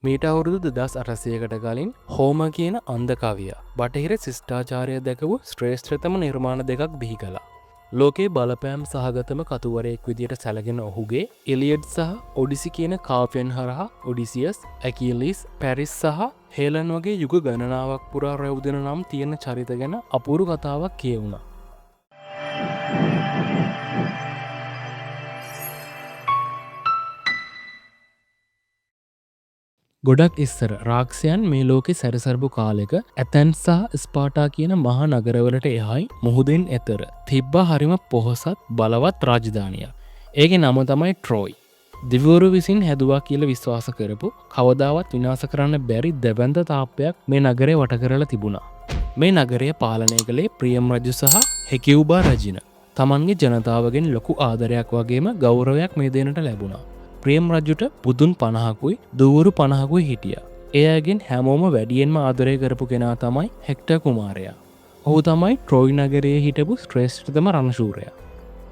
මීට අවුරුදු 2800කට කලින් හෝම කියන අන්ධ කවියා බටහිර ශිෂ්ටාචාරය දැකපු ශ්‍රේෂ්ඨතම නිර්මාණ දෙකක් බිහි කළා. ලෝකේ බලපෑම් සහගතම කතුවරයෙක් විදියට සැලකෙන ඔහුගේ එලියඩ් සහ ඔඩිසි කියන කාව්‍යයන් හරහා ඔඩිසියස්, ඇකිලිස්, පැරිස් සහ හේලන් වගේ යුග ගණනාවක් පුරා රැවුදෙන නම් තියෙන චරිත ගැන අපූරු කතාවක් කියවුණා. ගොඩක් ඉස්සර රාක්ෂයන් මේ ලෝකෙ සැරිසරපු කාලෙක ඇතැන්ස් සහ ස්පාටා කියන මහා නගරවලට එහායි මුහුදෙන් එතර තිබ්බා හරිම පොහොසත් බලවත් රාජධානියක්. ඒකේ නම තමයි ට්‍රෝයි. දිව්‍යවරු විසින් හැදුවා කියලා විශ්වාස කරපු කවදාවත් විනාශ කරන්න බැරි දෙවැන්ද තාප්පයක් මේ නගරේ වට කරලා තිබුණා. මේ නගරය පාලනය කළේ ප්‍රියම් රජු සහ හෙකියුබා රජින. තමන්ගේ ජනතාවගෙන් ලොකු ආදරයක් වගේම ගෞරවයක් මේ දෙන්නට ලැබුණා. ප්‍රියම් රජුට පුදුන් 50කුයි දුවරු 50කුයි හිටියා. එයාගෙන් හැමෝම වැඩියෙන්ම ආදරය කරපු කෙනා තමයි හෙක්ටර් කුමාරයා. ඔහු තමයි ට්‍රෝයි නගරයේ හිටපු ශ්‍රේෂ්ඨතම රණශූරයා.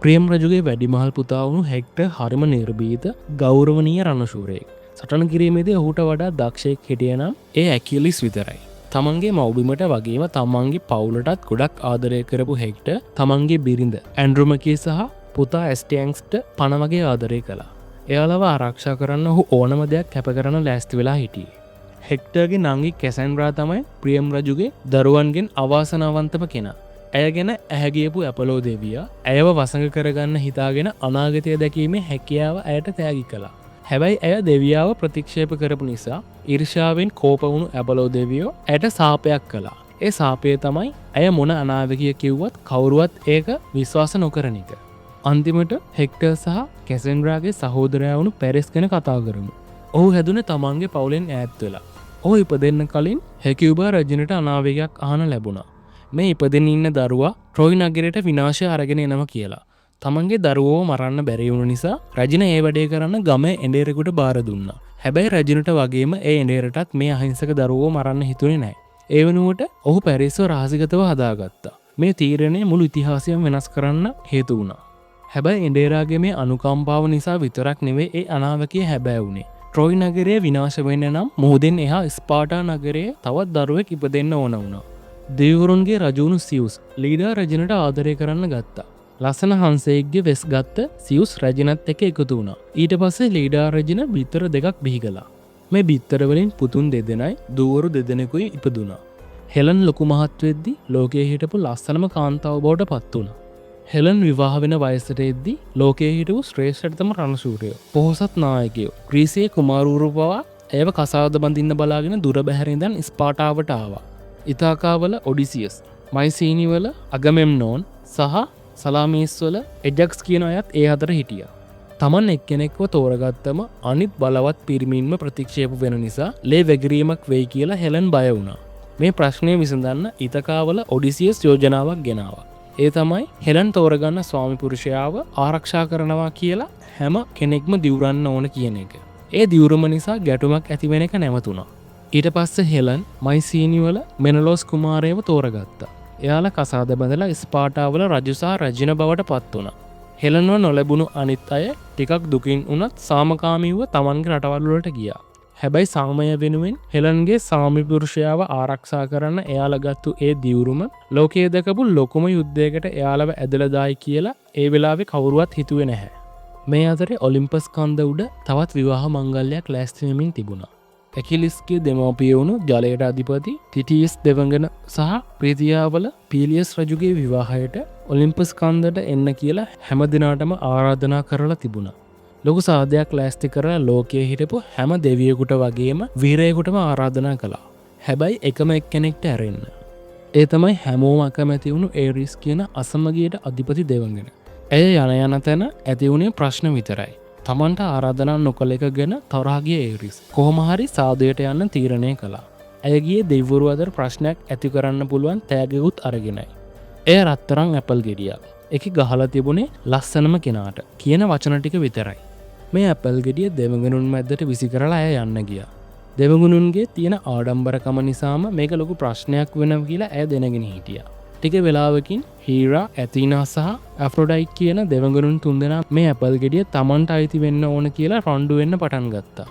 ප්‍රියම් රජුගේ වැඩිමහල් පුතා වුණු හෙක්ටර් හරිම නිර්භීත ගෞරවනීය රණශූරයෙක්. සටන කිරීමේදී ඔහුට වඩා දක්ෂයෙක් හිටිය නම් ඒ ඇකිලිස් විතරයි. තමන්ගේ මව්බිමට වගේම තමන්ගේ පවුලටත් ගොඩක් ආදරය කරපු හෙක්ටර් තමන්ගේ බිරිඳ ඇන්ඩ්‍රොමකී සහ පුතා ඇස්ටියන්ස්ට පණ වගේ ආදරය කළා. එයාලව ආරක්ෂා කරන්න ඔහු ඕනම දෙයක් කැප කරන ලෑස්ති වෙලා හිටියේ. හෙක්ටර්ගේ නංගි කැසැන්ඩ්‍රා තමයි ප්‍රියම් රජුගේ දරුවන්ගෙන් අවාසනාවන්තම කෙනා. ඇය ගැන ඇහැගියපු ඇපලෝ දෙවියා ඇයව වසඟ කරගන්න හිතාගෙන අනාගතය දැකීමේ හැකියාව ඇයට තෑගි කළා. හැබැයි ඇය දෙවියාව ප්‍රතික්ෂේප කරපු නිසා ඊර්ෂ්‍යාවෙන් කෝප වුණු ඇපලෝ දෙවියෝ ඇයට සාපයක් කළා. ඒ සාපය තමයි ඇය මොන අනාවැකිය කිව්වත් කවුරුවත් ඒක විශ්වාස නොකරන එක. අන්තිමට හෙක්ටර් සහ කැසෙන්ඩ්‍රාගේ සහෝදරයා වුණු පැරිස් ගැන කතා කරමු. ඔහු හැදුනේ තමන්ගේ පවුලෙන් ඈත් වෙලා. ඔහු ඉපදෙන්න කලින් හෙකියුබා රජිනට අනාවැකියක් අහන්න ලැබුණා. මේ ඉපදෙන්න ඉන්න දරුවා ට්‍රෝයි නගරයට විනාශය අරගෙන එනවා කියලා. තමන්ගේ දරුවෝ මරන්න බැරි වුණු නිසා රජින ඒ වැඩේ කරන්න ගමේ එඬේරෙකුට බාර දුන්නා. හැබැයි රජිනට වගේම ඒ එඬේරටත් මේ අහිංසක දරුවෝ මරන්න හිතුනේ නැහැ. ඒ වෙනුවට ඔහු පැරිස්ව රහසිගතව හදාගත්තා. මේ තීරණය මුළු ඉතිහාසයම වෙනස් කරන්න හේතු වුණා. හැබැයි එඬේරාගේ මේ අනුකම්පාව නිසා විතරක් නෙවෙයි ඒ අනාවැකිය හැබෑ වුණේ. ට්‍රෝයි නගරය විනාශ වෙන්න නම් මුහුදෙන් එහා ස්පාටා නගරයේ තවත් දරුවෙක් ඉපදෙන්න ඕන වුණා. දෙවිවරුන්ගේ රජුණු සියුස් ලීඩා රජිනට ආදරය කරන්න ගත්තා. ලස්සන හංසයෙක්ගේ වෙස් ගත්ත සියුස් රජිනත් එක්ක එකතු වුණා. ඊට පස්සේ ලීඩා රජින බිත්තර දෙකක් බිහි කළා. මේ බිත්තර වලින් පුතුන් දෙදෙනයි දූවරු දෙදෙනෙකුයි ඉපදුණා. හෙලන් ලොකු මහත් වෙද්දී ලෝකයේ හිටපු ලස්සනම කාන්තාව බවට පත් වුණා. හෙලන් විවාහ වෙන වයසට එද්දී ලෝකයේ හිටපු ශ්‍රේෂ්ඨතම රණශූරයෝ පොහොසත් නායකයෝ ග්‍රීසියේ කුමාරවරු පවා ඇයව කසාද බඳින්න බලාගෙන දුර බැහැර ඉඳන් ස්පාටාවට ආවා. ඉතාකාවල ඔඩිසියස්, මයිසීනිවල අගමෙම්නෝන් සහ සලාමීස්වල එජක්ස් කියන අයත් ඒ අතර හිටියා. තමන් එක්කෙනෙක්ව තෝරගත්තම අනිත් බලවත් පිරිමින්ම ප්‍රතික්ෂේප වෙන නිසා ලේ වැගිරීමක් වෙයි කියලා හෙලන් බය වුණා. මේ ප්‍රශ්නය විසඳන්න ඉතාකාවල ඔඩිසියස් යෝජනාවක් ගෙනාවා. ඒ තමයි හෙලන් තෝරගන්න ස්වාමි පුරුෂයාව ආරක්ෂා කරනවා කියලා හැම කෙනෙක්ම දිවුරන්න ඕන කියන එක. ඒ දිවුරම නිසා ගැටුමක් ඇති වෙන එක නැවතුණා. ඊට පස්සේ හෙලන් මයිසීනිවල මෙනලොස් කුමාරයව තෝරගත්තා. එයාලා කසාද බඳලා ස්පාටාවල රජු සහ රජින බවට පත් වුණා. හෙලන්ව නොලැබුණු අනිත් අය ටිකක් දුකින් වුණත් සාමකාමීව තමන්ගේ රටවල් වලට ගියා. හැබැයි සාමය වෙනුවෙන් හෙලන්ගේ සාමි පුරුෂයාව ආරක්ෂා කරන්න එයාලා ගත්තු ඒ දිවුරුම ලෝකයේ දැකපු ලොකුම යුද්ධයකට එයාලව ඇදලා දායි කියලා ඒ වෙලාවේ කවුරුවත් හිතුවේ නැහැ. මේ අතරේ ඔලිම්පස් කන්ද උඩ තවත් විවාහ මංගල්‍යයක් ලෑස්ති වෙමින් තිබුණා. ඇකිලිස්ගේ දෙමව්පිය වුණු ජලයට අධිපති ටිටියස් දෙවඟන සහ ප්‍රීතියාවල පීලියස් රජුගේ විවාහයට ඔලිම්පස් කන්දට එන්න කියලා හැම දිනාටම ආරාධනා කරලා තිබුණා. ලොකු සාදයක් ලෑස්ති කරලා ලෝකයේ හිටපු හැම දෙවියෙකුට වගේම වීරයෙකුටම ආරාධනා කළා. හැබැයි එකම එක්කෙනෙක්ට ඇරෙන්න. ඒ තමයි හැමෝම අකමැති වුණු ඒරිස් කියන අසමගියට අධිපති දෙවඟන. ඇය යන යන තැන ඇති වුණේ ප්‍රශ්න විතරයි. තමන්ට ආරාධනා නොකළ එක ගැන තරහා ගිය ඒරිස් කොහොම හරි සාදයට යන්න තීරණය කළා. ඇය ගියේ දෙවිවරු අතර ප්‍රශ්නයක් ඇති කරන්න පුළුවන් තෑගිකුත් අරගෙනයි. එය රත්තරන් ඇපල් ගෙඩියක්. ඒකේ ගහලා තිබුණේ ලස්සනම කෙනාට කියන වචන ටික විතරයි. මේ ඇපල් ගෙඩිය දෙවඟනුන් මැද්දට විසි කරලා ඇය යන්න ගියා. දෙවඟනුන්ගේ තියෙන ආඩම්බරකම නිසාම මේක ලොකු ප්‍රශ්නයක් වෙනවා කියලා ඇය දැනගෙන හිටියා. ටික වෙලාවකින් හීරා, ඇතිනා සහ ඇෆ්‍රොඩයිට් කියන දෙවඟනුන් තුන්දෙනා මේ ඇපල් ගෙඩිය තමන්ට අයිති වෙන්න ඕන කියලා රණ්ඩු වෙන්න පටන් ගත්තා.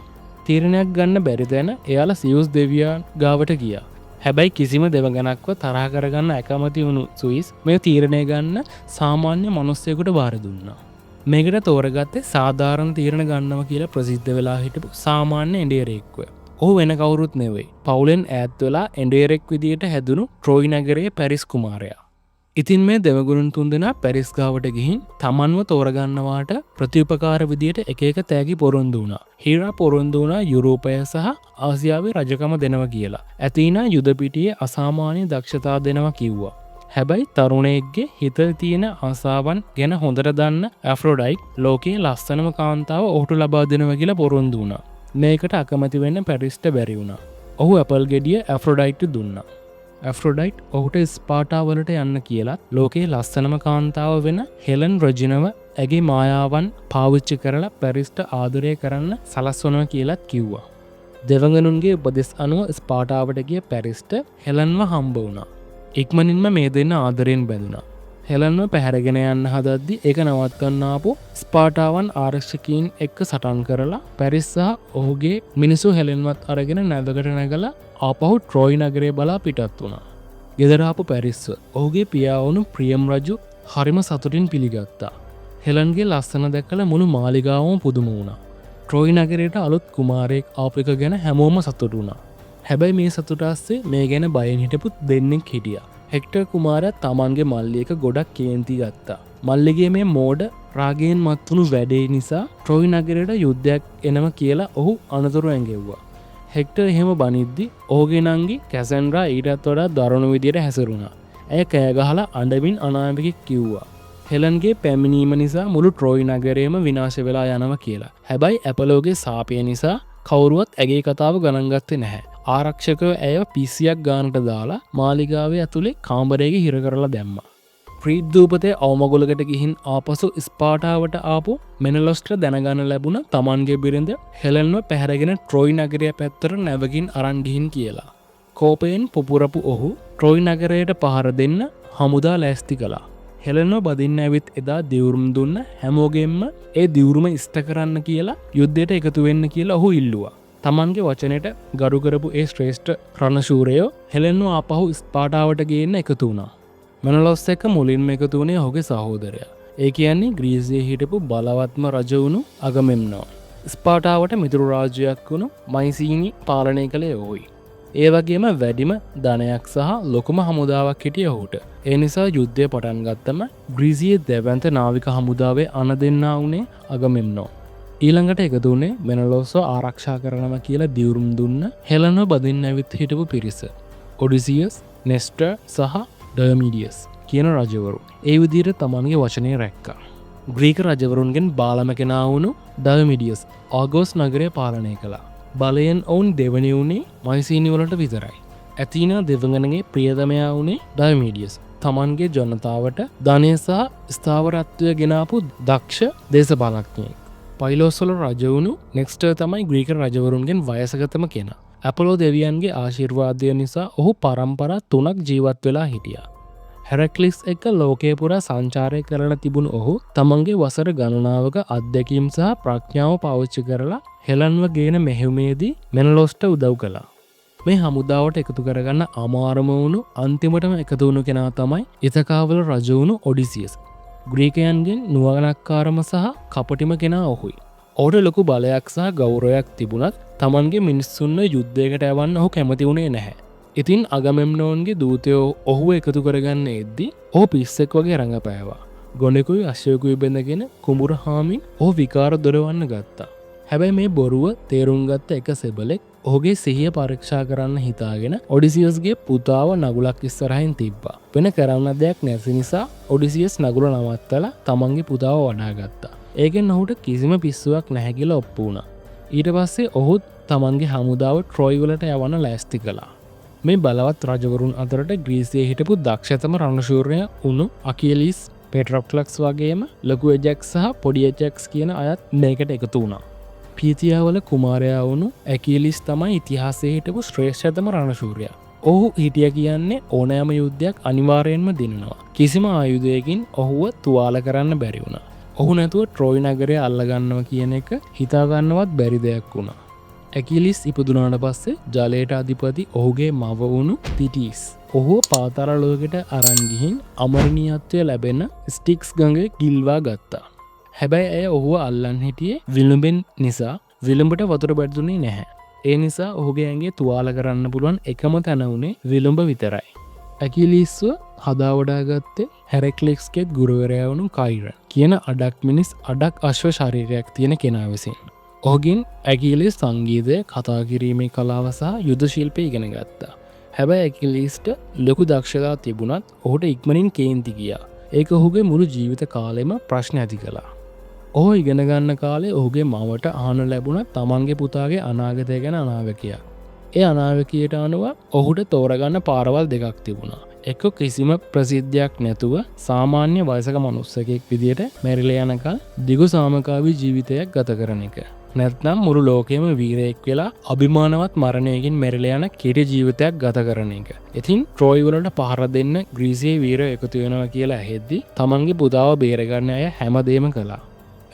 තීරණයක් ගන්න බැරි තැන එයාලා සියුස් දෙවියන් ගාවට ගියා. හැබැයි කිසිම දෙවඟනක්ව තරහ කරගන්න අකමැති වුණු සුයිස් මේ තීරණය ගන්න සාමාන්‍ය මිනිස්සෙකුට බාර දුන්නා. මේකට තෝරගත්තේ සාධාරණ තීරණ ගන්නවා කියලා ප්‍රසිද්ධ වෙලා හිටපු සාමාන්‍ය එඬියරෙක්ව. ඔහු වෙන කවුරුත් නෙවෙයි. පවුලෙන් ඈත් වෙලා එඬියරෙක් විදියට හැදුණු ට්‍රොයි නගරයේ පැරිස් කුමාරයා. ඉතින් මේ දෙවඟුරුන් තුන්දෙනා පැරිස් ගාවට ගිහින් තමන්ව තෝරගන්නවාට ප්‍රතිඋපකාර විදියට එක එක තෑගි පොරොන්දු වුණා. හීරා පොරොන්දු වුණා යුරෝපය සහ ආසියාවේ රජකම දෙනවා කියලා. ඇතීනා යුද පිටියේ අසාමාන්‍ය දක්ෂතා දෙනවා කිව්වා. හැබැයි තරුණයෙක්ගේ හිතේ තියෙන ආසාවන් ගැන හොඳට දන්න ඇෆ්‍රොඩයිට් ලෝකයේ ලස්සනම කාන්තාව ඔහුට ලබා දෙනවා කියලා පොරොන්දු වුණා. මේකට අකමැති වෙන්න පැරිස්ට බැරි වුණා. ඔහු ඇපල් ගෙඩිය ඇෆ්‍රොඩයිට්ට දුන්නා. ඇෆ්‍රොඩයිට් ඔහුට ස්පාටාවලට යන්න කියලා ලෝකයේ ලස්සනම කාන්තාව වෙන හෙලන් රජිනව ඇගේ මායාවන් පාවිච්චි කරලා පැරිස්ට ආදරය කරන්න සලස්වනවා කියලත් කිව්වා. දෙවඟනුන්ගේ උපදෙස් අනුව ස්පාටාවට ගිය පැරිස්ට හෙලන්ව හම්බ වුණා. ඉක්මනින්ම මේ දෙන්න ආදරයෙන් බැඳුණා. හෙලන්ව පැහැරගෙන යන්න හදද්දි ඒක නවත්වන්න ආපු ස්පාටාවන් ආරක්ෂකයින් එක්ක සටන් කරලා පැරිස් සහ ඔහුගේ මිනිසු හෙලන්වත් අරගෙන නැවකට නැගලා ආපහු ට්‍රොයි නගරය බලා පිටත් වුණා. ගෙදර ආපු පැරිස්ව ඔහුගේ පියා වුණු ප්‍රියම් රජු හරිම සතුටින් පිළිගත්තා. හෙලන්ගේ ලස්සන දැකලා මුළු මාලිගාවම පුදුම වුණා. ට්‍රොයි නගරයට අලුත් කුමාරයෙක් ආපු එක ගැන හැමෝම සතුටු වුණා. හැබැයි මේ සතුට ASCII මේ ගැන බයෙන් හිටපු දෙන්නෙක් හිටියා. හෙක්ටර් කුමාරයා තමන්ගේ මල්ලියක ගොඩක් කේන්ති ගත්තා. මල්ලිගේ මේ මෝඩ රාගයෙන් මත්තුණු වැඩේ නිසා ට්‍රොයි නගරයට යුද්ධයක් එනවා කියලා ඔහු අනතුරු ඇඟෙව්වා. හෙක්ටර් එහෙම බනිද්දි ඔහුගේ නංගි කැසන්ඩ්‍රා ඊටත් වඩා දරුණු විදියට හැසිරුණා. ඇය කෑ ගහලා අඬමින් අනාමිකෙක් කිව්වා. හෙලන්ගේ පැමිණීම නිසා මුළු ට්‍රොයි නගරයම විනාශ වෙලා යනවා කියලා. හැබැයි ඇපලෝගේ සාපය නිසා කවුරුවත් ඇගේ කතාව ගණන් ගත්තේ නැහැ. ආරක්ෂකව ඇය පිසියක් ගානට දාලා මාලිගාවේ ඇතුලේ කාමරයක හිර කරලා දැම්මා. ප්‍රීද්දූපතේ අවමගොලකට ගිහින් ආපසු ස්පාටාවට ආපු මෙනලොස්ට දැනගන්න ලැබුණ තමන්ගේ බිරිඳ හෙලන්ව පැහැරගෙන ට්‍රොයි නගරය පැත්තට නැවකින් අරන් ගිහින් කියලා. කෝපයෙන් පුපුරපු ඔහු ට්‍රොයි නගරයට පහර දෙන්න හමුදා ලෑස්ති කළා. හෙලන්ව බදින්න ඇවිත් එදා දිවුරුම් දුන්න හැමෝගෙන්ම ඒ දිවුරුම ඉෂ්ට කරන්න කියලා යුද්ධයට එකතු වෙන්න කියලා ඔහු ඉල්ලුවා. තමන්ගේ වචනයට ගරු කරපු ඒ ශ්‍රේෂ්ඨ රණශූරයෝ හෙලන්ව ආපහු ස්පාටාවට ගේන්න එකතු වුණා. මෙනලොස් එක මුලින්ම එකතු වුණේ ඔහුගේ සහෝදරයා. ඒ කියන්නේ ග්‍රීසියේ හිටපු බලවත්ම රජ වුණු අගමෙම්නෝන්. ස්පාටාවට මිතුරු රාජ්‍යයක් වුණු මයිසීනි පාලනය කළේ ඔහුයි. ඒ වගේම වැඩිම ධනයක් සහ ලොකුම හමුදාවක් හිටිය ඔහුට. ඒ නිසා යුද්ධය පටන් ගත්තම ග්‍රීසියේ දැවැන්ත නාවික හමුදාවේ අණ දෙන්නා වුණේ අගමෙම්නෝන්. ඊළඟට එකතු වුණේ මෙනලොස්ව ආරක්ෂා කරනවා කියලා දිවුරුම් දුන්න හෙලන්ව බදින්න ඇවිත් හිටපු පිරිස. ඔඩිසියස්, නෙස්ටර් සහ ඩයොමීඩියස් කියන රජවරු. ඒ විදිහට තමන්ගේ වචනය රැක්කා. ග්‍රීක රජවරුන්ගෙන් බාලම කෙනා වුණු ඩයොමීඩියස් ආගෝස් නගරය පාලනය කළා. බලයෙන් ඔවුන් දෙවනි වුණේ මයිසීනි වලට විතරයි. ඇතීනා දෙවඟනගේ ප්‍රියතමයා වුණේ ඩයොමීඩියස්. තමන්ගේ ජනතාවට ධනය සහ ස්ථාවරත්වය ගෙනාපු දක්ෂ දේශපාලඥයෙක්. පයිලෝස්වල රජවුණු නෙක්ස්ටර් තමයි ග්‍රීක රජවරුන්ගෙන් වයසගතම කෙනා. ඇපලෝ දෙවියන්ගේ ආශිර්වාදය නිසා ඔහු පරම්පරා 3ක් ජීවත් වෙලා හිටියා. හෙරක්ලිස් එක්ක ලෝකේ පුරා සංචාරය කරලා තිබුණු ඔහු තමන්ගේ වසර ගණනාවක අත්දැකීම් සහ ප්‍රඥාව පාවිච්චි කරලා හෙලන්ව ගේන මෙහෙයුමේදී මෙනලොස්ට උදව් කළා. මේ හමුදාවට එකතු කරගන්න අමාරුම වුණු අන්තිමටම එකතු වුණු කෙනා තමයි ඉතකාවල රජ වුණු ඔඩිසියස්. ග්‍රීකයන්ගෙන් නුවණක්කාරම සහ කපටිම කෙනා ඔහුයි. ඔහුට ලොකු බලයක් සහ ගෞරවයක් තිබුණත් තමන්ගේ මිනිස්සුන්ව යුද්ධයකට යවන්න ඔහු කැමති වුණේ නැහැ. ඉතින් අගමෙම්නෝන්ගේ දූතයෝ ඔහුව එකතු කරගන්න එද්දි ඔහු පිස්සෙක් වගේ රඟපෑවා. ගොනෙකුයි අශ්වයෙකුයි බැඳගෙන කුඹුර හාමින් ඔහු විකාර දොරවන්න ගත්තා. හැබැයි මේ බොරුව තේරුම් ගත්ත එක සෙබලෙක් ඔහුගේ සිහිය පරීක්ෂා කරන්න හිතාගෙන ඔඩිසියස්ගේ පුතාව නගුලක් ඉස්සරහින් තිබ්බා. වෙන කරන්න දෙයක් නැති නිසා ඔඩිසියස් නගුල නවත්තලා තමන්ගේ පුතාව වඩා ගත්තා. ඒකෙන් ඔහුට කිසිම පිස්සුවක් නැහැ කියලා ඔප්පු වුණා. ඊට පස්සේ ඔහු තමන්ගේ හමුදාව ට්‍රොයි වලට යවන්න ලෑස්ති කළා. මේ බලවත් රජවරුන් අතරට ග්‍රීසියේ හිටපු දක්ෂතම රණශූරයා වුණු අකිලිස්, පෙට්‍රොක්ලස් වගේම ලොකු එජැක්ස් සහ පොඩි එජැක්ස් කියන අයත් මේකට එකතු වුණා. පීතියාවල කුමාරයා වුණු ඇකිලිස් තමයි ඉතිහාසයේ හිටපු ශ්‍රේෂ්ඨතම රණශූරයා. ඔහු හිටිය කියන්නේ ඕනෑම යුද්ධයක් අනිවාර්යෙන්ම දිනනවා. කිසිම ආයුධයකින් ඔහුව තුවාල කරන්න බැරි වුණා. ඔහු නැතුව ට්‍රොයි නගරය අල්ලගන්නව කියන එක හිතාගන්නවත් බැරි දෙයක් වුණා. ඇකිලිස් ඉපදුනාට පස්සේ ජලයට අධිපති ඔහුගේ මව වුණු තිටිස් ඔහුව පාතර ලෝකෙට අරන් ගිහින් අමරණීයත්වය ලැබෙන ස්ටික්ස් ගඟේ ගිල්වා ගත්තා. හැබැයි ඇය ඔහුව අල්ලන් හිටියේ විලුඹෙන් නිසා විලුඹට වතුර බැදුනේ නැහැ. ඒ නිසා ඔහුගේ ඇඟේ තුවාල කරන්න පුළුවන් එකම තැන වුණේ විලුඹ විතරයි. ඇකිලිස්ව හදාවඩාගත්තේ හැරක්ලෙක්ස්කෙත් ගුරුවරයා වුණු කයිරන් කියන අඩක් මිනිස් අඩක් අශ්ව ශරීරයක් තියෙන කෙනා විසින්. ඔහුගෙන් ඇකිලිස් සංගීතය කතා කිරීමේ කලාව සහ යුද ශිල්පය ඉගෙන ගත්තා. හැබැයි ඇකිලිස්ට ලොකු දක්ෂතා තිබුණත් ඔහුට ඉක්මනින් කේන්ති ගියා. ඒක ඔහුගේ මුළු ජීවිත කාලෙම ප්‍රශ්න ඇති කළා. ඔහු ඉගෙන ගන්න කාලේ ඔහුගේ මවට අහන ලැබුණත් තමන්ගේ පුතාගේ අනාගතය ගැන අනාවැකියක්. ඒ අනාවැකියට අනුව ඔහුට තෝරගන්න පාරවල් දෙකක් තිබුණා. එක කිසිම ප්‍රසිද්ධියක් නැතුව සාමාන්‍ය වයසක මනුස්සකෙක් විදියට මැරිලා යනකල් දිගු සාමකාමී ජීවිතයක් ගත කරන එක. නැත්නම් මුළු ලෝකෙම වීරයෙක් වෙලා අභිමානවත් මරණයකින් මැරිලා යන කෙටි ජීවිතයක් ගත කරන එක. ඉතින් ට්‍රෝයි වලට පහර දෙන්න ග්‍රීසියේ වීරයෝ එකතු වෙනවා කියලා ඇහෙද්දි තමන්ගේ පුතාව බේරගන්න අය හැමදේම කළා.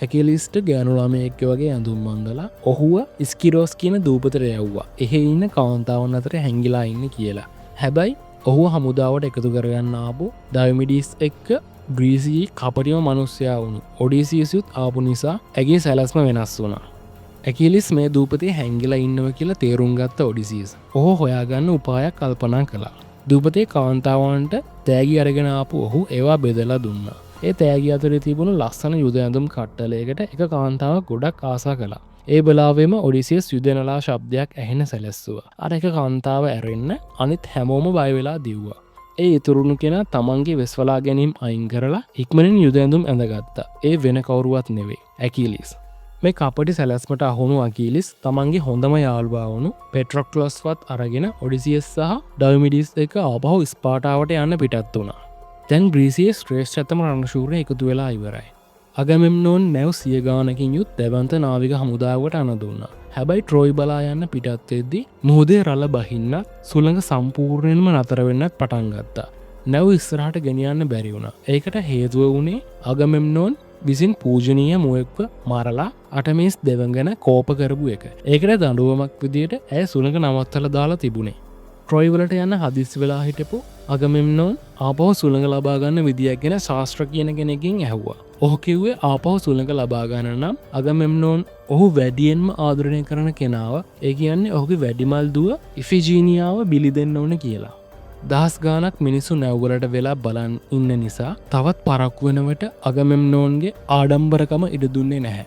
ඇකිලිස්ට ගෑනු ළමයෙක් වගේ ඇඳුම් මංගලා ඔහුව ස්කිරෝස් කියන දූපතට යවුවා. එහෙ ඉන්න කාන්තාවන් අතර හැංගිලා ඉන්න කියලා. හැබැයි ඔහුව හමුදාවට එකතු කරගන්න ආපු ඩයොමිඩිස් එක්ක ග්‍රීසියේ කපටිම මිනිසයා වුණු ඔඩීසියස්ුත් ආපු නිසා ඇගේ සැලැස්ම වෙනස් වුණා. ඇකිලිස් මේ දූපතේ හැංගිලා ඉන්නවා කියලා තේරුම් ගත්ත ඔඩිසියස් ඔහු හොයාගන්න උපායක් කල්පනා කළා. දූපතේ කාන්තාවන්ට තෑගි අරගෙන ආපු ඔහු ඒවා බෙදලා දුන්නා. ඒ තෑගි අතරේ තිබුණු ලස්සන යුද ඇඳුම් කට්ටලයකට එක කාන්තාවක් ගොඩක් ආසා කළා. ඒ බලාවෙම ඔඩිසියස් යුදෙනලා ශබ්දයක් ඇහෙන සැලැස්සුවා. අර එක කාන්තාව ඇරෙන්න අනිත් හැමෝම බය වෙලා දිව්වා. ඒ ඉතුරුණු කෙනා තමන්ගේ වෙස්වලා ගැනීම අයින් කරලා ඉක්මනින් යුද ඇඳුම් ඇඳගත්තා. ඒ වෙන කවුරුවත් නෙවෙයි ඇකිලිස්. මේ කපටි සැලැස්මට අහුණු ඇකිලිස් තමන්ගේ හොඳම යාළුවා වුණු පෙට්‍රොක්ලස්වත් අරගෙන ඔඩිසියස් සහ ඩයොමිඩිස් එක ආපහු ස්පාටාවට යන්න පිටත් වුණා. දැන් ග්‍රීසියේ ශ්‍රේෂ්ඨතම රණශූරය එකතු වෙලා ඉවරයි. අගමෙම්නෝන් නැව් සිය ගානකින් යුත් දැවන්ත නාවික හමුදාවට අනදුන්නා. හැබැයි ට්‍රෝයි බලා යන්න පිටත් වෙද්දී මුහුදේ රළ බහින්නත් සුළඟ සම්පූර්ණයෙන්ම නතර වෙන්නත් පටන් ගත්තා. නැව් ඉස්සරහට ගෙනියන්න බැරි වුණා. ඒකට හේතුව වුණේ අගමෙම්නෝන් විසින් පූජනීය මුවෙක්ව මරලා අටමීස් දෙවඟන කෝප කරපු එක. ඒකට දඬුවමක් විදියට ඇය සුළඟ නවත්තලා දාලා තිබුණේ. ට්‍රෝයි වලට යන්න හදිස්සි වෙලා හිටපු අගමෙම්නෝන් ආපහු සුළඟ ලබා ගන්න විදියක් ගැන ශාස්ත්‍ර කියන කෙනකින් ඇහුවා. ඔහු කිව්වේ ආපහු සුළඟ ලබා ගන්න නම් අගමෙම්නෝන් ඔහු වැඩියෙන්ම ආදරණය කරන කෙනාව, ඒ කියන්නේ ඔහුගේ වැඩිමල් දුව ඉෆිජීනියාව බිලි දෙන්න ඕන කියලා. දහස් ගානක් මිනිස්සු නැව්වලට වෙලා බලන් ඉන්න නිසා තවත් පරක්කු වෙනවට අගමෙම්නෝන්ගේ ආඩම්බරකම ඉඩ දුන්නේ නැහැ.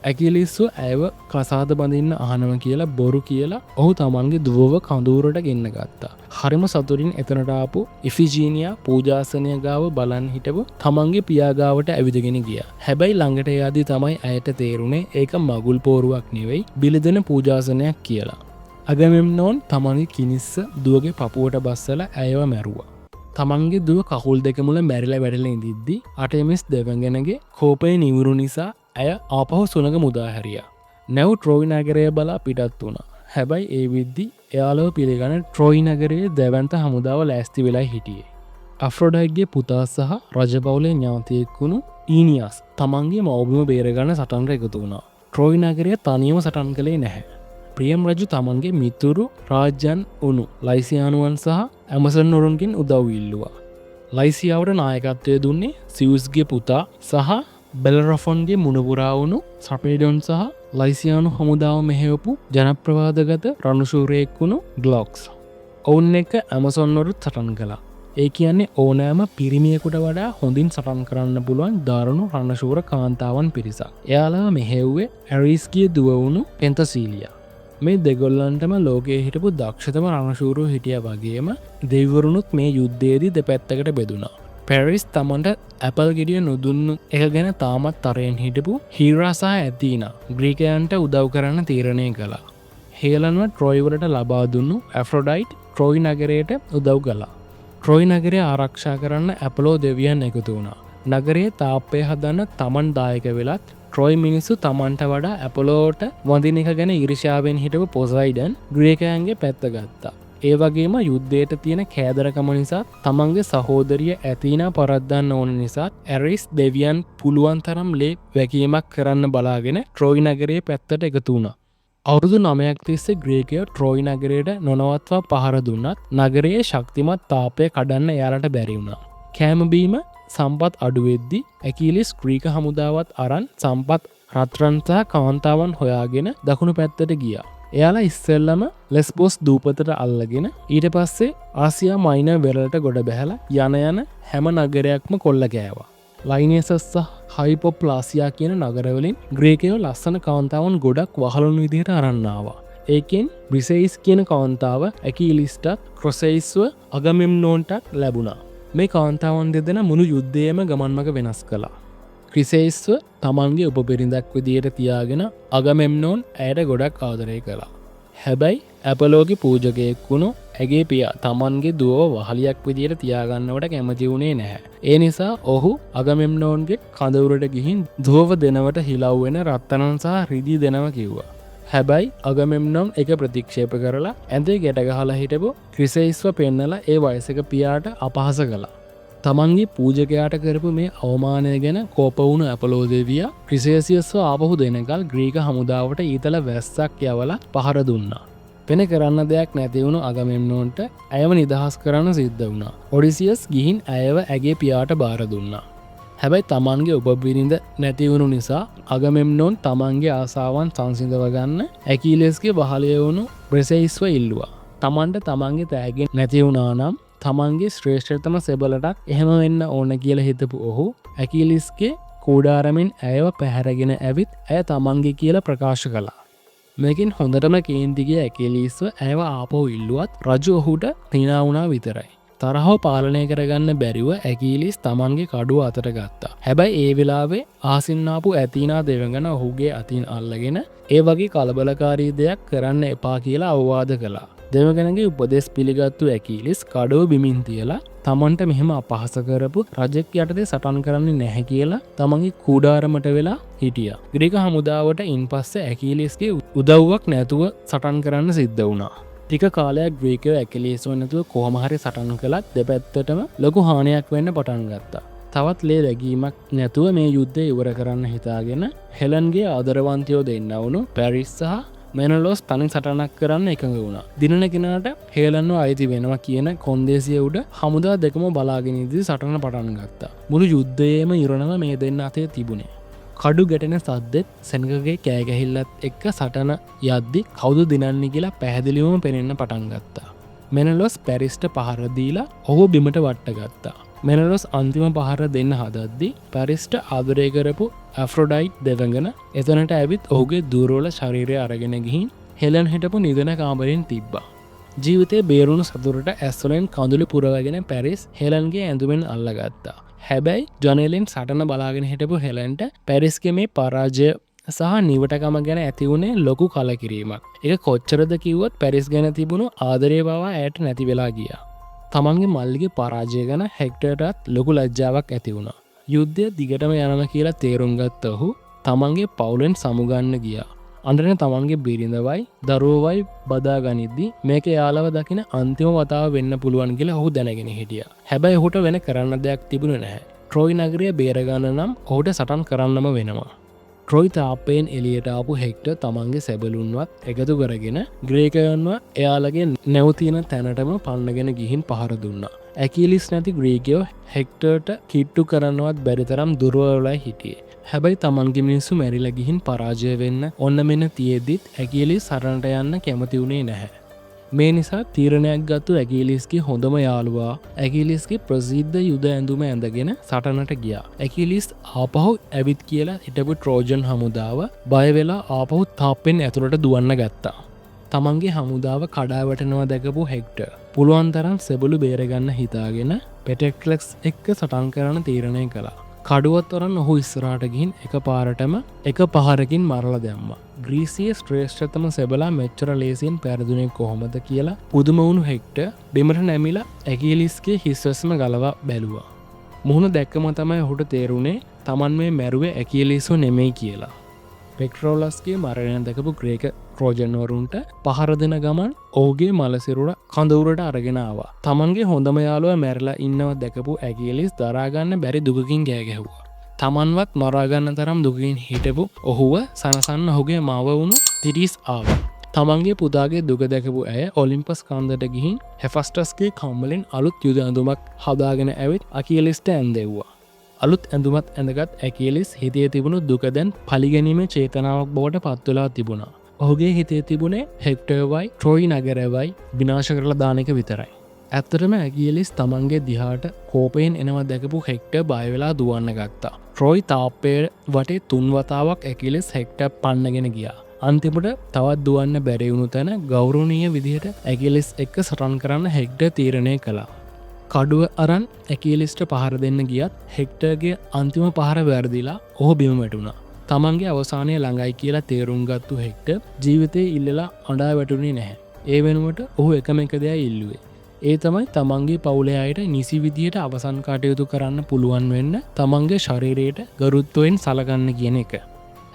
ඇකිලිස්ව ඇයව කසාද බඳින්න අහනව කියලා බොරු කියලා ඔහු තමන්ගේ දුවව කඳුරට ගෙන්න ගත්තා. හරිම සතුටින් එතනට ආපු ඉෆිජීනියා පූජාසනය ගාව බලන් හිටපු තමන්ගේ පියාගාවට ඇවිදගෙන ගියා. හැබැයි ළඟට යද්දී තමයි ඇයට තේරුනේ ඒක මගුල් පෝරුවක් නෙවෙයි බිලිදෙන පූජාසනයක් කියලා. අගමෙම්නෝන් තමන්ගේ කිනිස්ස දුවගේ පපුවට බස්සලා ඇයව මැරුවා. තමන්ගේ දුව කකුල් දෙක මුල මැරිලා වැටලා ඉඳිද්දි අටෙමිස් දෙවඟනගේ කෝපය නිවුරු නිසා ඇය ආපහු සුළඟ මුදා හැරියා. නැව් ට්‍රෝයි නගරය බලා පිටත් වුණා. හැබැයි ඒ විද්දි එයාලව පිළිගන්න ට්‍රෝයි නගරයේ දැවන්ත හමුදාව ලෑස්ති වෙලා හිටියේ. අෆ්‍රොඩයිට්ගේ පුතා සහ රජපෞලේ ඥාතියෙක් වුණු ඊනියස් තමන්ගේ මව්බිම බේරගන්න සටනට එකතු වුණා. ට්‍රෝයි නගරය තනියම සටන් කළේ නැහැ. ප්‍රියම් රජු තමන්ගේ මිතුරු රාජ්‍යන් වුණු ලයිසියානුවන් සහ ඇමසන් නොරුන්ගෙන් උදව් ඉල්ලුවා. ලයිසියාවට නායකත්වය දුන්නේ සිවුස්ගේ පුතා සහ බෙලරොෆොන්ගේ මුණපුරා වුණු සපේඩොන් සහ ලයිසියානු හමුදාව මෙහෙවපු ජනප්‍රවාදගත රණශූරයෙක් වුණු ග්ලොක්ස්. ඔවුන් එක ඇමසොන්නොරුත් සටන් කළා. ඒ කියන්නේ ඕනෑම පිරිමියෙකුට වඩා හොඳින් සටන් කරන්න පුළුවන් දරුණු රණශූර කාන්තාවන් පිරිසක්. එයාලා මෙහෙව්වේ ඇරිස්ගේ දුව වුණු පෙන්තසීලියා. මේ දෙගොල්ලන්ටම ලෝකයේ හිටපු දක්ෂතම රණශූරෝ හිටිය වගේම දෙවිවරුනුත් මේ යුද්ධයේදී දෙපැත්තකට බෙදුණා. පැරිස් තමන්ට ඇපල් ගෙඩිය නොදුන්නු එක ගැන තාමත් තරයෙන් හිටපු හීරා සහ ඇතීනා ග්‍රීකයන්ට උදව් කරන්න තීරණය කළා. හේලන්ව ට්‍රෝයිවලට ලබා දුන්නු ඇෆ්‍රොඩයිට් ට්‍රෝයි නගරයට උදව් කළා. ට්‍රෝයි නගරය ආරක්ෂා කරන්න ඇපලෝ දෙවියන් එකතු වුණා. නගරයේ තාප්පය හදන්න තමන් දායක වෙලත් ට්‍රෝයි මිනිස්සු තමන්ට වඩා ඇපලෝට වඳින එක ගැන ඉරිෂාවෙන් හිටපු පොසයිඩන් ග්‍රීකයන්ගේ පැත්ත ගත්තා. ඒ වගේම යුද්ධයට තියෙන කෑදරකම නිසා තමන්ගේ සහෝදරිය ඇතිනා පරද්දන්න ඕන නිසා ඇරිස් දෙවියන් පුළුවන් තරම් ලේ වැකීමක් කරන්න බලාගෙන ට්‍රෝයි නගරයේ පැත්තට එකතු වුණා. අවුරුදු 9ක් තිස්සේ ග්‍රීකයෝ ට්‍රෝයි නගරයට නොනවත්වා පහර දුන්නත් නගරයේ ශක්තිමත් තාපය කඩන්න එයාලට බැරි වුණා. කෑම බීම සම්පත් අඩු වෙද්දී ඇකිලිස් ග්‍රීක හමුදාවත් අරන් සම්පත් රත්රන් සහ කාන්තාවන් හොයාගෙන දකුණු පැත්තට ගියා. එයාලා ඉස්සෙල්ලම ලෙස්බොස් දූපතට අල්ලගෙන ඊට පස්සේ ආසියා මයිනර් වෙරළට ගොඩ බැහැලා යන හැම නගරයක්ම කොල්ල ගෑවා. ලයිනේසස් සහ හයිපොප්ලාසියා කියන නගරවලින් ග්‍රීකයෝ ලස්සන කාන්තාවන් ගොඩක් වහලුණු විදිහට අරන් ආවා. ඒකෙන් බ්‍රිසෙයිස් කියන කාන්තාව ඇකිලිස්ටත් ක්‍රොසෙයිස්ව අගමෙම්නෝන්ටත් ලැබුණා. මේ කාන්තාවන් දෙදෙනා මුළු යුද්ධයේම ගමන්මග වෙනස් කළා. ක්‍රිසෙයිස්ව තමන්ගේ උපපිරිඳක් විදියට තියාගෙන අගමෙම්නෝන් ඇයට ගොඩක් ආදරය කළා. හැබැයි ඇපලෝගේ පූජකයෙක් වුණු ඇගේ පියා තමන්ගේ දුවව වහලියක් විදියට තියාගන්නවට කැමති වුණේ නැහැ. ඒ නිසා ඔහු අගමෙම්නෝන්ගේ කඳවුරට ගිහින් දුවව දෙනවට හිලව්වෙන රත්තරන් සහ රිදී දෙනව කිව්වා. හැබැයි අගමෙම්නෝන් එක ප්‍රතික්ෂේප කරලා ඇඳේ ගැට ගහලා හිටපු ක්‍රිසෙයිස්ව පෙන්නලා ඒ වයසක පියාට අපහාස කළා. තමන්ගේ පූජකයාට කරපු මේ අවමානය ගැන කෝප වුණු ඇපලෝ දෙවියා ක්‍රිසේසියස්ව ආපහු දෙනකල් ග්‍රීක හමුදාවට ඊතල වැස්සක් යවලා පහර දුන්නා. වෙන කරන්න දෙයක් නැති වුණු අගමෙම්නෝන්ට ඇයව නිදහස් කරන්න සිද්ධ වුණා. ඔඩිසියස් ගිහින් ඇයව ඇගේ පියාට බාර දුන්නා. හැබැයි තමන්ගේ උපබිරිඳ නැතිවුණු නිසා අගමෙම්නෝන් තමන්ගේ ආසාවන් සංසිඳව ගන්න ඇකිලෙස්ගේ වහලය වුණු බ්‍රෙසෙයිස්ව ඉල්ලුවා. තමන්ට තමන්ගේ තෑගෙන් නැති වුණා නම් තමන්ගේ ශ්‍රේෂ්ඨතම සෙබලටත් එහෙම වෙන්න ඕන කියලා හිතපු ඔහු ඇකිලිස්ගේ කූඩාරමින් ඇයව පැහැරගෙන ඇවිත් ඇය තමන්ගේ කියලා ප්‍රකාශ කළා. මේකින් හොඳටම කේන්තිගේ ඇකිලිස්ව ඇයව ආපහු ඉල්ලුවත් රජු ඔහුට හිනා වුණා විතරයි. තරහව පාලනය කරගන්න බැරිව ඇකිලිස් තමන්ගේ කඩුව අතට ගත්තා. හැබැයි ඒ වෙලාවේ ආසින්නාපු ඇතිනා දෙවඟන ඔහුගේ අතින් අල්ලගෙන ඒ වගේ කලබලකාරී දෙයක් කරන්න එපා කියලා අවවාද කළා. දෙවඟනගේ උපදෙස් පිළිගත්තු ඇකිලිස් කඩුව බිමින් තියලා තමන්ට මෙහෙම අපහාස කරපු රජෙක් යටතේ සටන් කරන්නේ නැහැ කියලා තමන්ගේ කූඩාරමට වෙලා හිටියා. ග්‍රීක හමුදාවට ඉන්පස්සේ ඇකිලිස්ගේ උදව්වක් නැතුව සටන් කරන්න සිද්ධ වුණා. ටික කාලයක් ග්‍රීකයෝ ඇකිලිස්ව නැතුව කොහොම හරි සටන් කළත් දෙපැත්තටම ලොකු හානියක් වෙන්න පටන් ගත්තා. තවත් ලේ ලැබීමක් නැතුව මේ යුද්ධය ඉවර කරන්න හිතාගෙන හෙලන්ගේ ආදරවන්තයෝ දෙන්න වුණු පැරිස් සහ මෙනලොස් තනි සටනක් කරන්න එකඟ වුණා. දිනන කෙනාට හේලන්ව අයිති වෙනවා කියන කොන්දේසිය උඩ හමුදා දෙකම බලාගෙන ඉඳි සටන පටන් ගත්තා. මුළු යුද්ධයේම ඉරණම මේ දෙන්න අතේ තිබුණේ. කඩු ගැටෙන සද්දෙත් සෙනගගේ කෑගැහිල්ලත් එක්ක සටන යද්දි කවුද දිනන්නේ කියලා පැහැදිලිවම පෙනෙන්න පටන් ගත්තා. මෙනලොස් පැරිස්ට පහර දීලා ඔහු බිමට වට්ට ගත්තා. මෙනලොස් අන්තිම පහර දෙන්න හදද්දි පැරිස්ට ආදරය කරපු ඇෆ්‍රොඩයිට් දෙවඟන එතනට ඇවිත් ඔහුගේ දුර්වල ශරීරය අරගෙන ගිහින් හෙලන් හිටපු නිදන කාමරයෙන් තිබ්බා. ජීවිතේ බේරුණු සතුරට ඇස්වලෙන් කඳුළු පුරවගෙන පැරිස් හෙලන්ගේ ඇඳුමෙන් අල්ලගත්තා. හැබැයි ජොනෙලින් සටන බලාගෙන හිටපු හෙලන්ට පැරිස්ගේ මේ පරාජය සහ නිවටකම ගැන ඇතිවුණේ ලොකු කලකිරීමක්. ඒක කොච්චරද කිව්වොත් පැරිස් ගැන තිබුණු ආදරය බව ඇයට නැති වෙලා ගියා. තමන්ගේ මල්ලිගේ පරාජය ගැන හෙක්ටර්ටත් ලොකු ලැජ්ජාවක් ඇති වුණා. යුද්ධය දිගටම යනවා කියලා තේරුම් ගත්ත ඔහු තමන්ගේ පවුලෙන් සමුගන්න ගියා. අඬන තමන්ගේ බිරිඳවයි දරුවවයි බදා ගනිද්දි මේක යාළව දකින අන්තිම වතාව වෙන්න පුළුවන් කියලා ඔහු දැනගෙන හිටියා. හැබැයි ඔහුට වෙන කරන්න දෙයක් තිබුණේ නැහැ. ට්‍රෝයි නගරය බේරගන්න නම් ඔහුට සටන් කරන්නම වෙනවා. ට්‍රෝයි තාපයෙන් එළියට ආපු හෙක්ටර් තමන්ගේ සැබළුන්වත් එකතු කරගෙන ග්‍රීකයන්ව එයාලගේ නැවතින තැනටම පන්නගෙන ගිහින් පහර දුන්නා. ඇකිලිස් නැති ග්‍රීකයෝ හෙක්ටර්ට කිට්ටු කරන්නවත් බැරි තරම් දුර්වලයි හිටියේ. හැබැයි තමන්ගේ මිනිස්සු මැරිලා ගිහින් පරාජය වෙන්න ඔන්න මෙන්න තියෙද්දිත් ඇකිලිස් සරණට යන්න කැමති වුණේ නැහැ. මේ නිසා තීරණයක් ගත්තු ඇකිලිස්ගේ හොඳම යාළුවා ඇකිලිස්ගේ ප්‍රසිද්ධ යුද ඇඳුම ඇඳගෙන සටනට ගියා. ඇකිලිස් ආපහු ඇවිත් කියලා හිටපු ට්‍රෝජන් හමුදාව බය වෙලා ආපහු තාප්පෙන් ඇතුළට දුවන්න ගත්තා. තමන්ගේ හමුදාව කඩා වැටෙනවා දැකපු හෙක්ටර් පුළුවන් තරම් සෙබළු බේරගන්න හිතාගෙන පෙටෙක්ලෙක්ස් එක්ක සටන් කරන්න තීරණය කළා. කඩුවත් වරන් ඔහු ඉස්සරහට ගිහින් එක පහරකින් මරලා දැම්මා. ග්‍රීසියේ ශ්‍රේෂ්ඨතම සෙබලා මෙච්චර ලේසියෙන් පැරදුනේ කොහොමද කියලා පුදුම වුණු හෙක්ටර් බිමට නැමිලා ඇකිලිස්ගේ හිස්වැස්ම ගලවා බැලුවා. මුහුණ දැක්කම තමයි ඔහුට තේරුනේ තමන් මේ මැරුවේ ඇකිලිස්ව නෙමෙයි කියලා. පෙක්ට්‍රෝලස්ගේ මරණය දැකපු ග්‍රේක ට්‍රෝජන්වරුන්ට පහර දෙන ගමන් ඔහුගේ මලසිරුර කඳවුරට අරගෙන ආවා. තමන්ගේ හොඳම යාළුවා මැරිලා ඉන්නව දැකපු ඇකිලිස් දරාගන්න බැරි දුකකින් ගෑ ගැහුවා. තමන්වත් මරාගන්න තරම් දුකින් හිටපු ඔහුව සනසන්න ඔහුගේ මව වුණු තිරිස් ආවා. තමන්ගේ පුතාගේ දුක දැකපු ඇය ඔලිම්පස් කන්දට ගිහින් හෙෆස්ටස්ගේ කම්මලෙන් අලුත් යුද ඇඳුමක් හදාගෙන ඇවිත් අකියලිස්ට ඇන්දෙව්වා. අලුත් ඇඳුමත් ඇඳගත් ඇකියලිස් හිතේ තිබුණු දුක දැන් පලිගැනීමේ චේතනාවක් බවට පත්වෙලා තිබුණා. ඔහුගේ හිතේ තිබුණේ හෙක්ටර්වයි ට්‍රොයි නගරවයි විනාශ කරලා දාන එක විතරයි. ඇත්තටම ඇකියලිස් තමන්ගේ දිහාට කෝපයෙන් එනවා දැකපු හෙක්ටර් බයවෙලා දුවන්න ගත්තා. ට්‍රොයි තාප්පය වටේ 3 වතාවක් ඇකියලිස් හෙක්ටර් පන්නගෙන ගියා. අන්තිමට තවත් දුවන්න බැරිවුණු තැන ගෞරවනීය විදිහට ඇකියලිස් එක්ක සටන් කරන්න හෙක්ටර් තීරණය කළා. කඩුව අරන් ඇකියලිස්ට පහර දෙන්න ගියත් හෙක්ටර්ගේ අන්තිම පහර වැරදිලා ඔහු බිම වැටුණා. තමන්ගේ අවසානය ළඟයි කියලා තේරුම් ගත්තු හෙක්ටර් ජීවිතේ ඉල්ලලා අඬා වැටුනේ නැහැ. ඒ වෙනුවට ඔහු එකම එක දෙයක් ඉල්ලුවේ. ඒ තමයි තමන්ගේ පවුලේ අයට නිසි විදියට අවසන් කටයුතු කරන්න පුළුවන් වෙන්න තමන්ගේ ශරීරයට ගරුත්වයෙන් සලකන්න කියන එක.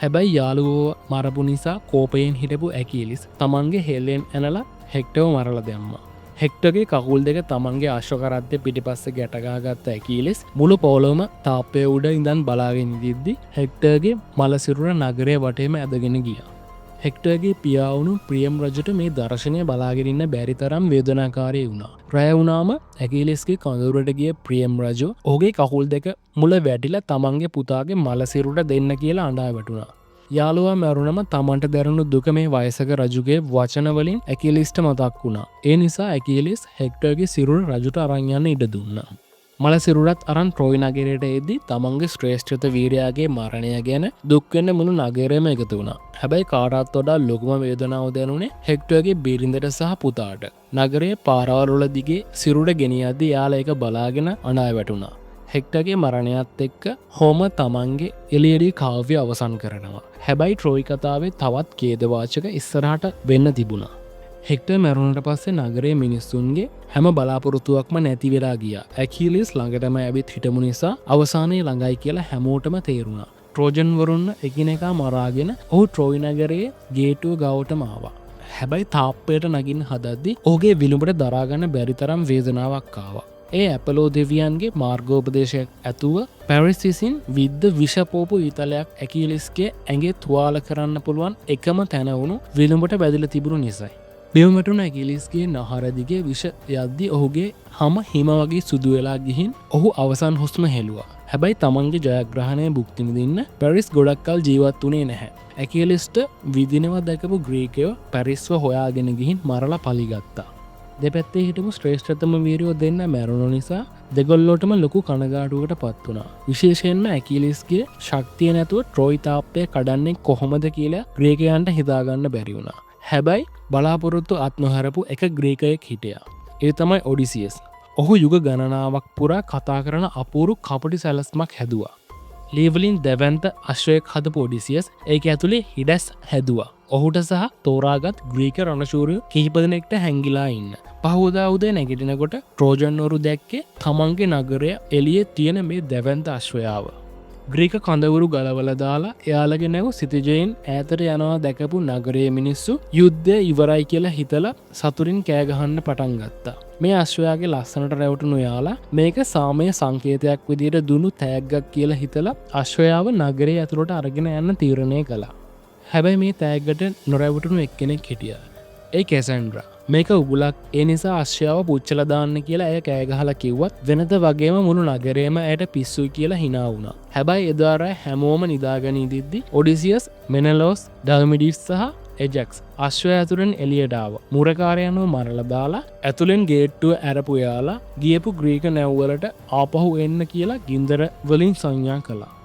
හැබැයි යාළුවෝ මරපු නිසා කෝපයෙන් හිටපු ඇකියලිස් තමන්ගේ හෙල්ලෙන් ඇනලා හෙක්ටර්ව මරලා දැම්මා. හෙක්ටර්ගේ කකුල් දෙක තමන්ගේ අශ්ව කරත්තේ පිටිපස්සේ ගැටගාගත්ත ඇකියලිස් මුළු පොළොවම තාප්පය උඩ ඉඳන් බලාගෙන ඉඳිද්දි හෙක්ටර්ගේ මලසිරුර නගරය වටේම ඇදගෙන ගියා. හෙක්ටර්ගේ පියා වුණු ප්‍රියම් රජුට මේ දර්ශනය බලාගෙන ඉන්න බැරි තරම් වේදනාකාරී වුණා. රැය වුණාම ඇකියලිස්ගේ කඳවුරට ගිය ප්‍රියම් රජු ඔහුගේ කකුල් දෙක මුල වැටිලා තමන්ගේ පුතාගේ මලසිරුරට දෙන්න කියලා අඬා වැටුණා. යාළුවා මැරුණම තමන්ට දැරුණු දුක මේ වයසක රජුගේ වචන වලින් ඇකියලිස්ට මතක් වුණා. ඒ නිසා ඇකියලිස් හෙක්ටර්ගේ සිරුර රජුට අරන් යන්න ඉඩ දුන්නා. මලසිරුරත් අරන් ට්‍රොයි නගරයට එද්දී තමන්ගේ ශ්‍රේෂ්ඨත වීරයාගේ මරණය ගැන දුක් වෙන්න මුළු නගරයම එකතු වුණා. හැබැයි කාටවත් වඩා ලොකුම වේදනාව දැනුනේ හෙක්ටර්ගේ බිරිඳට සහ පුතාට. නගරයේ පාරවල් වල දිගේ සිරුර ගෙනියද්දී යාළුවා ඒක බලාගෙන අඬා වැටුණා. හෙක්ටර්ගේ මරණයත් එක්ක හෝම තමන්ගේ එලියඩි කාව්‍ය අවසන් කරනවා. හැබැයි ට්‍රොයි කතාවේ තවත් ඛේදවාචක ඉස්සරහට වෙන්න තිබුණා. හෙක්ටර් මැරුණට පස්සේ නගරයේ මිනිස්සුන්ගේ හැම බලාපොරොත්තුවක්ම නැති වෙලා ගියා. ඇකියලිස් ළඟටම ඇවිත් හිටමු නිසා අවසානයේ ළඟයි කියලා හැමෝටම තේරුණා. ට්‍රෝජන් වරුන් එකිනෙකා මරාගෙන ඔහු ට්‍රොයි නගරයේ ගේටුව ගාවට ආවා. හැබැයි තාප්පයට නගින්න හදද්දී ඔහුගේ විලුඹට දරාගන්න බැරි තරම් වේදනාවක් ආවා. ඒ ඇපලෝ දෙවියන්ගේ මාර්ගෝපදේශයක් ඇතුව පැරිස් විසින් විද්ද විෂපෝපු ඊතලයක් ඇකියලිස්ගේ ඇඟේ තුවාල කරන්න පුළුවන් එකම තැන වුණු විලුඹට බැඳලා තිබුණු නිසයි. බිමටුන ඇකියලිස්ගේ නහර දිගේ විෂ යද්දී ඔහුගේ හැම හිම වගේ සුදු වෙලා ගිහින් ඔහු අවසන් හුස්ම හෙළුවා. හැබැයි තමන්ගේ ජයග්‍රහණය භුක්ති විඳින්න පැරිස් ගොඩක් කල් ජීවත් වුණේ නැහැ. ඇකියලිස්ට විදිනවා දැකපු ග්‍රීකයෝ පැරිස්ව හොයාගෙන ගිහින් මරලා පලිගත්තා. දෙපැත්තේ හිටපු ශ්‍රේෂ්ඨතම වීරයෝ දෙන්න මැරුණු නිසා දෙගොල්ලෝටම ලොකු කනගාටුවකට පත් වුණා. විශේෂයෙන්ම ඇකියලිස්ගේ ශක්තිය නැතුව ට්‍රොයි තාප්පය කඩන්නේ කොහොමද කියලා ග්‍රීකයන්ට හිතාගන්න බැරි වුණා. හැබැයි බලාපොරොත්තු අත් නොහැරපු එක ග්‍රීකයෙක් හිටියා. ඒ තමයි ඔඩිසියස්. ඔහු යුග ගණනාවක් පුරා කතා කරන අපූරු කපටි සැලස්මක් හැදුවා. ලීවලින් දැවන්ත අශ්වයක් හදපු ඔඩිසියස් ඒක ඇතුලේ හිඩැස් හැදුවා. ඔහුට සහ තෝරාගත් ග්‍රීක රණශූරයෝ කිහිප දෙනෙක්ට හැංගිලා ඉන්න. පහවදා උදේ නැගිටිනකොට ට්‍රෝජන්වරු දැක්කේ තමන්ගේ නගරය එළියේ තියෙන මේ දැවන්ත අශ්වයාව. ග්‍රීක කඳවුරු ගලවල දාලා එයාලගේ නැව සිතිජයෙන් ඈතට යනවා දැකපු නගරයේ මිනිස්සු යුද්ධය ඉවරයි කියලා හිතලා සතුරින් කෑ ගහන්න පටන් ගත්තා. මේ අශ්වයාගේ ලස්සනට රැවටුණු යාලා මේක සාමය සංකේතයක් විදිහට දුන්නු තෑග්ගක් කියලා හිතලා අශ්වයාව නගරයේ ඇතුළට අරගෙන යන්න තීරණය කළා. හැබැයි මේ තෑග්ගට නොරැවටුණු එක්කෙනෙක් හිටියා. ඒ කැසන්ඩ්‍රා. මේක උගුලක් ඒ නිසා අශ්වයාව පුච්චලා දාන්න කියලා ඇය කෑ ගහලා කිව්වත් වෙනද වගේම මුළු නගරයම ඇයට පිස්සුයි කියලා hina වුණා. හැබැයි එදා රෑ හැමෝම නිදාගෙන ඉඳිද්දි ඔඩිසියස්, මෙනලොස්, ඩල්මිඩිස් සහ එජැක්ස් අශ්වය ඇතුළෙන් එළියට ආවා. මුරකාරයන්ව මරලා දාලා ඇතුළෙන් ගේට්ටුව ඇරපු යාලා ගියපු ග්‍රීක නැව්වලට ආපහු එන්න කියලා ගින්දර වලින් සංඥා කළා.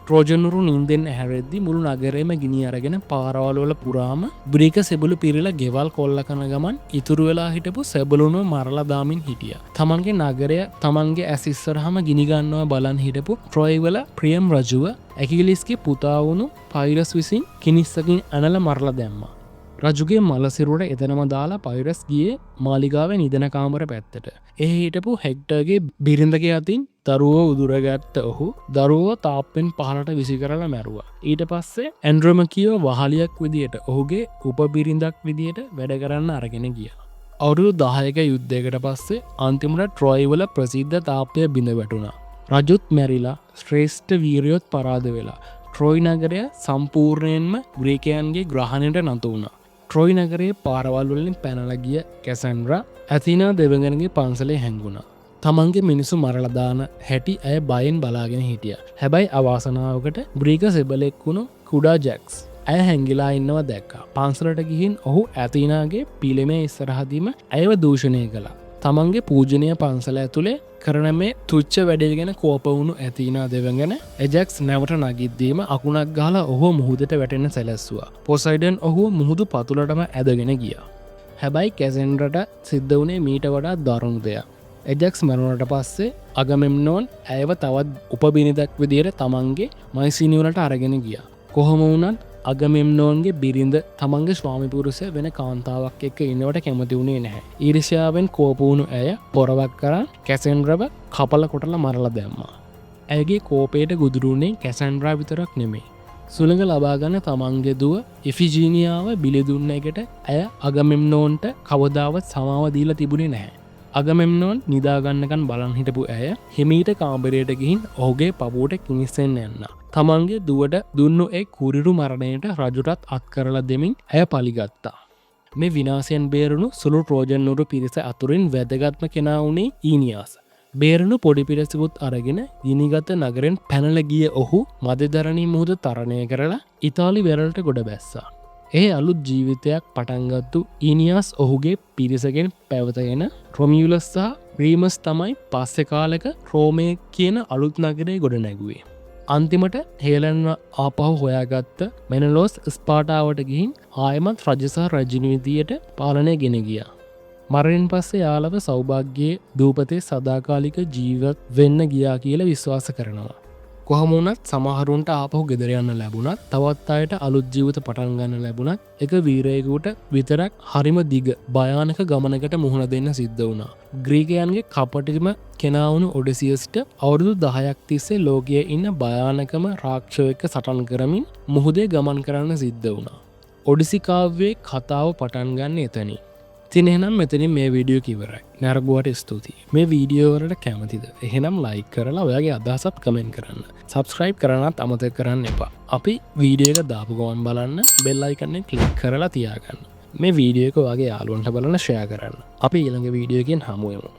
ට්‍රෝජන්වරු නින්දෙන් ඇහැරෙද්දි මුළු නගරයම ගිනි අරගෙන පාරවල් වල පුරාම ග්‍රීක සෙබළු පිරිලා ගෙවල් කොල්ල කන ගමන් ඉතුරු වෙලා හිටපු සෙබළුන්ව මරලා දාමින් හිටියා. තමන්ගේ නගරය තමන්ගේ ඇස් ඉස්සරහම ගිනි ගන්නවා බලන් හිටපු ට්‍රොයි වල ප්‍රියම් රජුව ඇකියලිස්ගේ පුතා වුණු පයිරස් විසින් කිනිස්සකින් ඇනලා මරලා දැම්මා. රජුගේ මලසිරුරට එතනම දාලා පයිරස් ගියේ මාලිගාවේ නිදන කාමර පැත්තට. එහි හිටපු හෙක්ටර්ගේ බිරිඳගේ අතින් දරුවෝ උදුරගත්ත ඔහු දරුවෝ තාප්පෙන් පහලට විසි කරලා මැරුවා. ඊට පස්සේ ඇන්ඩ්‍රොමකියෝ වහලියක් විදියට ඔහුගේ උපබිරිඳක් විදියට වැඩ කරන්න අරගෙන ගියා. අවුරුදු 10ක යුද්ධයකට පස්සේ අන්තිමට ට්‍රොයි වල ප්‍රසිද්ධ තාප්පය බිඳ වැටුණා. රජුත් මැරිලා ශ්‍රේෂ්ඨ වීරයොත් පරාද වෙලා ට්‍රොයි නගරය සම්පූර්ණයෙන්ම ග්‍රීකයන්ගේ ග්‍රහණයට නතු වුණා. ට්‍රොයි නගරයේ පාරවල් වලින් පැනලා ගිය කැසන්ඩ්‍රා ඇතිනා දෙවියන්ගේ පන්සලේ හැංගුණා. තමන්ගේ මිනිසු මරලා දාන හැටි ඇය බයෙන් බලාගෙන හිටියා. හැබැයි අවාසනාවකට ග්‍රීක සෙබලෙක් වුණු කුඩා ජැක්ස් ඇය හැංගිලා ඉන්නවා දැක්කා. පන්සලට ගිහින් ඔහු ඇතිනාගේ පිළිමේ ඉස්සරහදීම ඇයව දූෂණය කළා. තමන්ගේ පූජනීය පන්සල ඇතුලේ කරන මේ තුච්ච වැඩේ ගැන කෝප වුණු ඇතිනා දෙවියන් එජැක්ස් නැවට නගිද්දීම අකුණක් ගහලා ඔහුව මුහුදට වැටෙන්න සැලැස්සුවා. පොසයිඩන් ඔහුව මුහුදු පතුලටම ඇදගෙන ගියා. හැබැයි කැසෙන්ඩ්‍රට සිද්ධ වුණේ මීට වඩා දරුණු දෙයක්. එජැක්ස් මරුණට පස්සේ අගමෙම්නෝන් ඇයව තවත් උපබිනිදක් විදියට තමන්ගේ මයිසිනිවලට අරගෙන ගියා. කොහොම වුණත් අගමෙම්නෝන්ගේ බිරිඳ තමන්ගේ ස්වාමිපුරුෂය වෙන කාන්තාවක් එක්ක ඉන්නවට කැමති වුණේ නැහැ. ඊර්ෂ්‍යාවෙන් කෝපවුණු ඇය පොරවක් කරන් කැසෙන්ඩ්‍රව කපල කොටලා මරලා දැම්මා. ඇයගේ කෝපයට ගුදුරුුණේ කැසන්ඩ්‍රා විතරක් නෙමෙයි. සුළඟ ලබාගන්න තමන්ගේ දුව ඉෆිජීනියාව බිලිදුන්න එකට ඇය අගමෙම්නෝන්ට කවදාවත් සමාව දීලා තිබුණේ නැහැ. අගමෙම්නෝන් නිදාගන්නකන් බලන් හිටපු ඇය හිමීට කාම්බරයට ගිහින් ඔහුගේ පපුට කිනිස්සෙන් යන්න. තමන්ගේ දුවට දුන්නු එක් කුරිරු මරණයට රජුටත් අත් කරලා දෙමින් ඇය පලිගත්තා. මේ විනාසයෙන් බේරුණු සුළු ට්‍රෝජන්නුරු පිරිස අතුරින් වැදගත්ම කෙනා වුණේ ඊනියාස. බේරුණු පොඩි පිරිසකුත් අරගෙන ගිනිගත නගරෙන් පැනල ගිය ඔහු මදදරණී මුහුද තරණය කරලා ඉතාලි වෙරළට ගොඩ බැස්සා. ඒ අලුත් ජීවිතයක් පටන්ගත්තු ඊනියාස් ඔහුගේ පිරිසගෙන් පැවතගෙන රොමියුලස් සහ රීමස් තමයි පස්සෙ කාලක රෝමය කියන අලුත් නගරේ ගොඩ නැගුවේ. අන්තිමට හේලන්ව ආපහු හොයාගත්ත මෙනලෝස් ස්පාටාවට ගිහින් ආයමත් රජසහ රජනිවිදියට පාලනය ගෙන ගියා. මරණින් පස්සේ යාලව සෞභාග්‍යයේ දූපතේ සදාකාලික ජීවත් වෙන්න ගියා කියලා විශ්වාස කරනවා. කොහමුණත් සමහරුන්ට ආපහු ගෙදර යන්න ලැබුණත් තවත් අයට අලුත් ජීවිත පටන් ගන්න ලැබුණත් එක වීරයෙකුට විතරක් හරිම දිග භයානක ගමනකට මුහුණ දෙන්න සිද්ධ වුණා. ග්‍රීකයන්ගේ කපටිම කෙනා වුණු ඔඩිසියස්ට අවුරුදු 10ක් තිස්සේ ලෝකයේ ඉන්න භයානකම රාක්ෂසෝ එක්ක සටන් කරමින් මුහුදේ ගමන් කරන්න සිද්ධ වුණා. ඔඩිසි කාව්‍යයේ කතාව පටන් ගන්න එතනින්. ඉතින් එහෙනම් මෙතනින් මේ වීඩියෝ ඉවරයි. නරඹුවට ස්තුතියි. මේ වීඩියෝ වලට කැමතිද? එහෙනම් ලයික් කරලා ඔයාගේ අදහසත් කමෙන්ට් කරන්න. සබ්ස්ක්‍රයිබ් කරන්නත් අමතක කරන්න එපා. අපි වීඩියෝ එක දාපු ගමන් බලන්න බෙල් අයිකන් එක ක්ලික් කරලා තියාගන්න. මේ වීඩියෝ එක ඔයාගේ යාළුවන්ට බලන්න ෂෙයා කරන්න. අපි ඊළඟ වීඩියෝ එකෙන් හමු වෙමු.